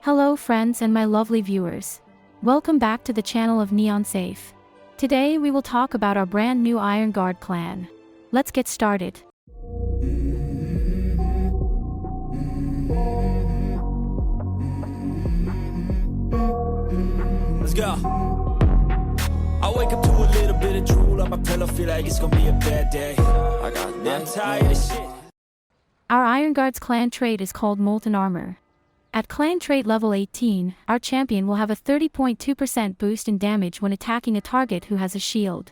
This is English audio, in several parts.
Hello friends and my lovely viewers. Welcome back to the channel of Neon Safe. Today we will talk about our brand new Ironguard clan. Let's get started. Let's go. I wake up to a little bit of drool on my pillow, feel like it's gonna be a bad day. I'm tired of shit. Our Ironguard's clan trait is called Molten Armor. At clan trait level 18, our champion will have a 30.2% boost in damage when attacking a target who has a shield.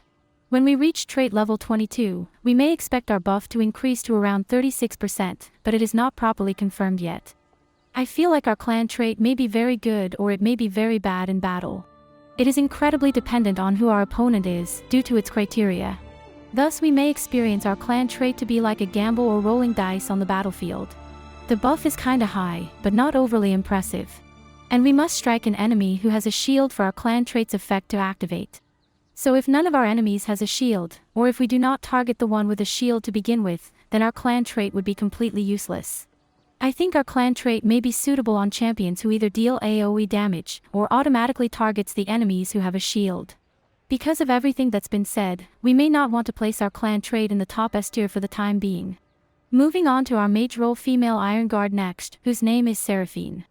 When we reach trait level 22, we may expect our buff to increase to around 36%, but it is not properly confirmed yet. I feel like our clan trait may be very good or it may be very bad in battle. It is incredibly dependent on who our opponent is, due to its criteria. Thus we may experience our clan trait to be like a gamble or rolling dice on the battlefield. The buff is kinda high, but not overly impressive. And we must strike an enemy who has a shield for our clan trait's effect to activate. So if none of our enemies has a shield, or if we do not target the one with a shield to begin with, then our clan trait would be completely useless. I think our clan trait may be suitable on champions who either deal AoE damage, or automatically targets the enemies who have a shield. Because of everything that's been said, we may not want to place our clan trait in the top S tier for the time being. Moving on to our mage role female Ironguard next, whose name is Saraphene.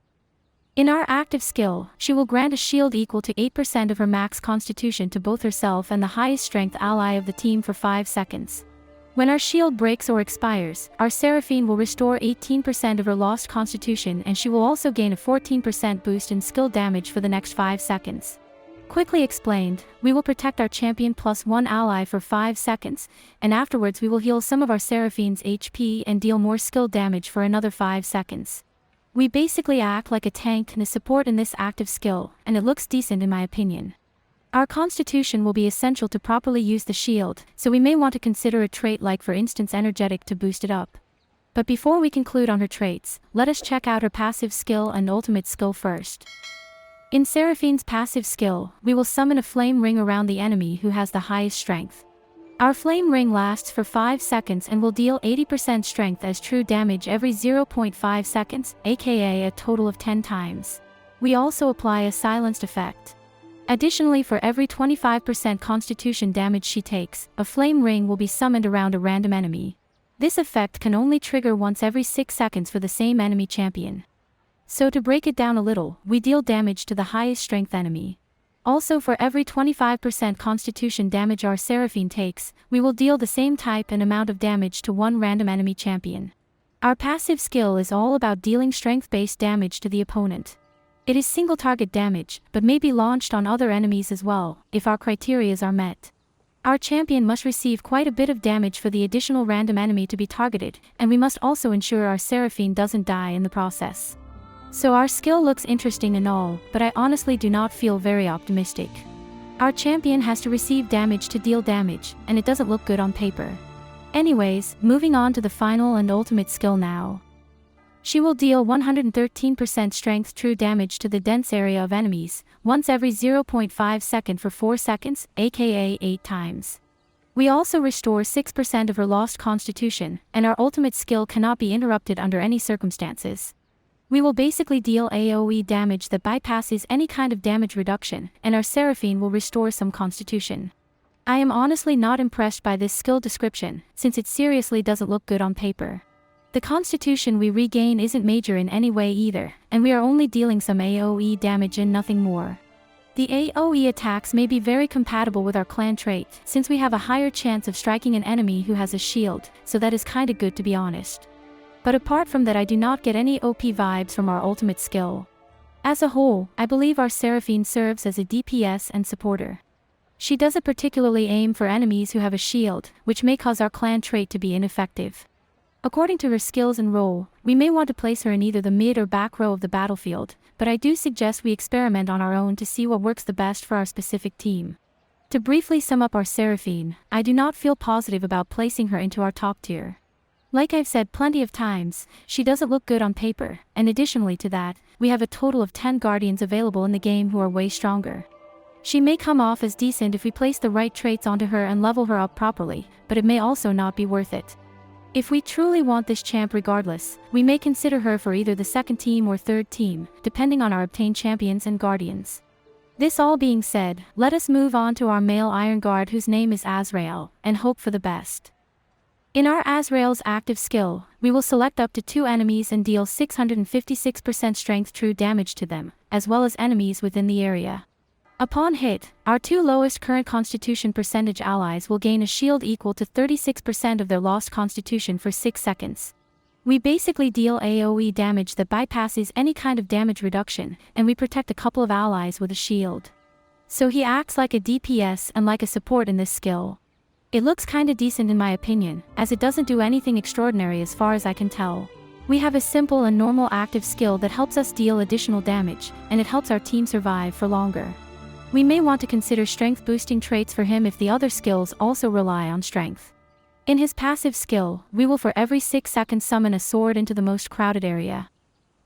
In our active skill, she will grant a shield equal to 8% of her max constitution to both herself and the highest strength ally of the team for 5 seconds. When our shield breaks or expires, our Saraphene will restore 18% of her lost constitution and she will also gain a 14% boost in skill damage for the next 5 seconds. Quickly explained, we will protect our champion plus one ally for 5 seconds, and afterwards we will heal some of our Saraphene's HP and deal more skill damage for another 5 seconds. We basically act like a tank and a support in this active skill, and it looks decent in my opinion. Our constitution will be essential to properly use the shield, so we may want to consider a trait like for instance energetic to boost it up. But before we conclude on her traits, let us check out her passive skill and ultimate skill first. In Saraphene's passive skill, we will summon a flame ring around the enemy who has the highest strength. Our flame ring lasts for 5 seconds and will deal 80% strength as true damage every 0.5 seconds, aka a total of 10 times. We also apply a silenced effect. Additionally, for every 25% constitution damage she takes, a flame ring will be summoned around a random enemy. This effect can only trigger once every 6 seconds for the same enemy champion. So to break it down a little, we deal damage to the highest strength enemy. Also for every 25% constitution damage our Saraphene takes, we will deal the same type and amount of damage to one random enemy champion. Our passive skill is all about dealing strength-based damage to the opponent. It is single target damage, but may be launched on other enemies as well, if our criterias are met. Our champion must receive quite a bit of damage for the additional random enemy to be targeted, and we must also ensure our Saraphene doesn't die in the process. So our skill looks interesting and all, but I honestly do not feel very optimistic. Our champion has to receive damage to deal damage, and it doesn't look good on paper. Anyways, moving on to the final and ultimate skill now. She will deal 113% strength true damage to the dense area of enemies, once every 0.5 second for 4 seconds, aka 8 times. We also restore 6% of her lost constitution, and our ultimate skill cannot be interrupted under any circumstances. We will basically deal AoE damage that bypasses any kind of damage reduction, and our Saraphene will restore some constitution. I am honestly not impressed by this skill description, since it seriously doesn't look good on paper. The constitution we regain isn't major in any way either, and we are only dealing some AoE damage and nothing more. The AoE attacks may be very compatible with our clan trait, since we have a higher chance of striking an enemy who has a shield, so that is kinda good to be honest. But apart from that I do not get any OP vibes from our ultimate skill. As a whole, I believe our Saraphene serves as a DPS and supporter. She doesn't particularly aim for enemies who have a shield, which may cause our clan trait to be ineffective. According to her skills and role, we may want to place her in either the mid or back row of the battlefield, but I do suggest we experiment on our own to see what works the best for our specific team. To briefly sum up our Saraphene, I do not feel positive about placing her into our top tier. Like I've said plenty of times, she doesn't look good on paper, and additionally to that, we have a total of 10 guardians available in the game who are way stronger. She may come off as decent if we place the right traits onto her and level her up properly, but it may also not be worth it. If we truly want this champ regardless, we may consider her for either the second team or third team, depending on our obtained champions and guardians. This all being said, let us move on to our male Ironguard whose name is Azrael, and hope for the best. In our Azrael's active skill, we will select up to 2 enemies and deal 656% strength true damage to them, as well as enemies within the area. Upon hit, our 2 lowest current constitution percentage allies will gain a shield equal to 36% of their lost constitution for 6 seconds. We basically deal AoE damage that bypasses any kind of damage reduction, and we protect a couple of allies with a shield. So he acts like a DPS and like a support in this skill. It looks kinda decent in my opinion, as it doesn't do anything extraordinary as far as I can tell. We have a simple and normal active skill that helps us deal additional damage, and it helps our team survive for longer. We may want to consider strength boosting traits for him if the other skills also rely on strength. In his passive skill, we will for every 6 seconds summon a sword into the most crowded area.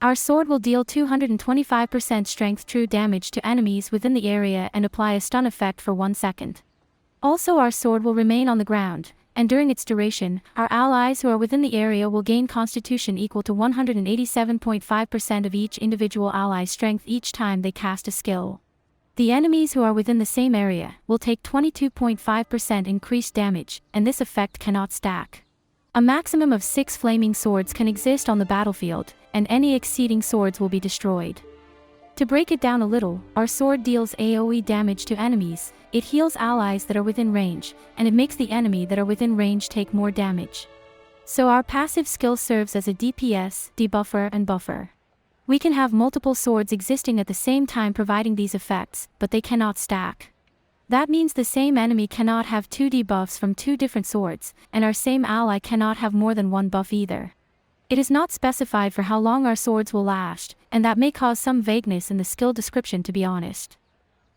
Our sword will deal 225% strength true damage to enemies within the area and apply a stun effect for 1 second. Also, our sword will remain on the ground, and during its duration, our allies who are within the area will gain constitution equal to 187.5% of each individual ally's strength each time they cast a skill. The enemies who are within the same area will take 22.5% increased damage, and this effect cannot stack. A maximum of 6 flaming swords can exist on the battlefield, and any exceeding swords will be destroyed. To break it down a little, our sword deals AoE damage to enemies, it heals allies that are within range, and it makes the enemy that are within range take more damage. So our passive skill serves as a DPS, debuffer and buffer. We can have multiple swords existing at the same time providing these effects, but they cannot stack. That means the same enemy cannot have 2 debuffs from 2 different swords, and our same ally cannot have more than 1 buff either. It is not specified for how long our swords will last, and that may cause some vagueness in the skill description to be honest.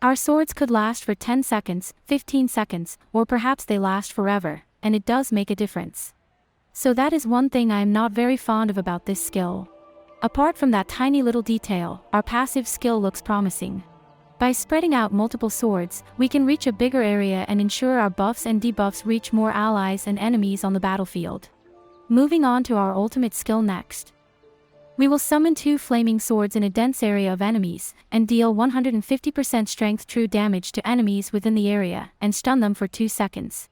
Our swords could last for 10 seconds, 15 seconds, or perhaps they last forever, and it does make a difference. So that is one thing I am not very fond of about this skill. Apart from that tiny little detail, our passive skill looks promising. By spreading out multiple swords, we can reach a bigger area and ensure our buffs and debuffs reach more allies and enemies on the battlefield. Moving on to our ultimate skill next. We will summon 2 flaming swords in a dense area of enemies, and deal 150% strength true damage to enemies within the area, and stun them for 2 seconds.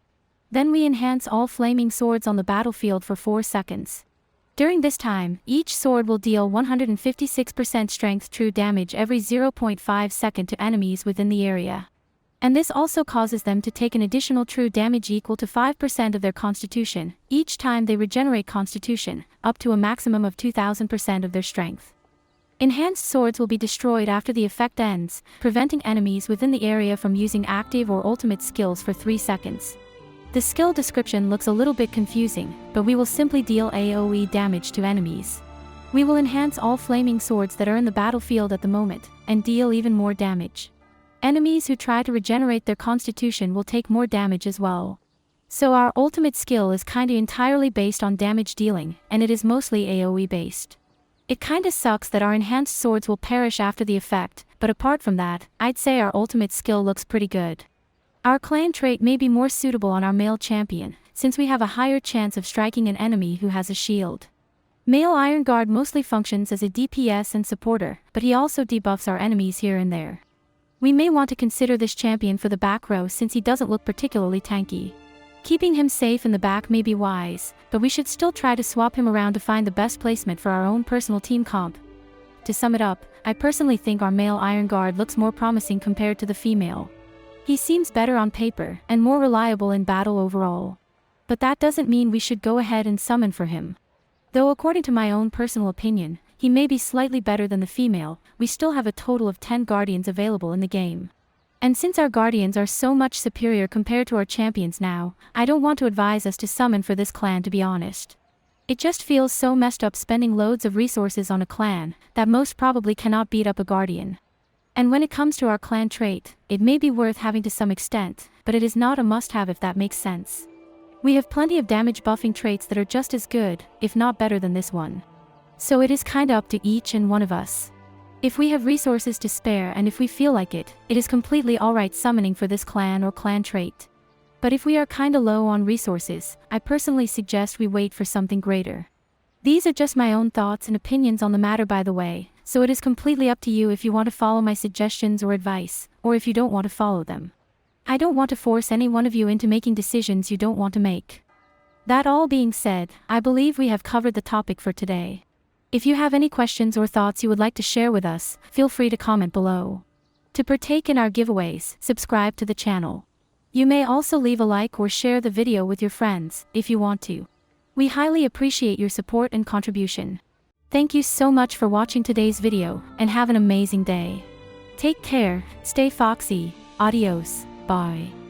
Then we enhance all flaming swords on the battlefield for 4 seconds. During this time, each sword will deal 156% strength true damage every 0.5 second to enemies within the area. And this also causes them to take an additional true damage equal to 5% of their constitution, each time they regenerate constitution, up to a maximum of 2000% of their strength. Enhanced swords will be destroyed after the effect ends, preventing enemies within the area from using active or ultimate skills for 3 seconds. The skill description looks a little bit confusing, but we will simply deal AoE damage to enemies. We will enhance all flaming swords that are in the battlefield at the moment, and deal even more damage. Enemies who try to regenerate their constitution will take more damage as well. So our ultimate skill is kinda entirely based on damage dealing, and it is mostly AoE based. It kinda sucks that our enhanced swords will perish after the effect, but apart from that, I'd say our ultimate skill looks pretty good. Our clan trait may be more suitable on our male champion, since we have a higher chance of striking an enemy who has a shield. Male Ironguard mostly functions as a DPS and supporter, but he also debuffs our enemies here and there. We may want to consider this champion for the back row since he doesn't look particularly tanky. Keeping him safe in the back may be wise, but we should still try to swap him around to find the best placement for our own personal team comp. To sum it up, I personally think our male Ironguard looks more promising compared to the female. He seems better on paper, and more reliable in battle overall. But that doesn't mean we should go ahead and summon for him. Though according to my own personal opinion, he may be slightly better than the female, we still have a total of 10 guardians available in the game. And since our guardians are so much superior compared to our champions now, I don't want to advise us to summon for this clan to be honest. It just feels so messed up spending loads of resources on a clan, that most probably cannot beat up a guardian. And when it comes to our clan trait, it may be worth having to some extent, but it is not a must-have if that makes sense. We have plenty of damage buffing traits that are just as good, if not better than this one. So it is kinda up to each and one of us. If we have resources to spare and if we feel like it, it is completely alright summoning for this clan or clan trait. But if we are kinda low on resources, I personally suggest we wait for something greater. These are just my own thoughts and opinions on the matter, by the way, so it is completely up to you if you want to follow my suggestions or advice, or if you don't want to follow them. I don't want to force any one of you into making decisions you don't want to make. That all being said, I believe we have covered the topic for today. If you have any questions or thoughts you would like to share with us, feel free to comment below. To partake in our giveaways, subscribe to the channel. You may also leave a like or share the video with your friends, if you want to. We highly appreciate your support and contribution. Thank you so much for watching today's video, and have an amazing day. Take care, stay foxy, adios, bye.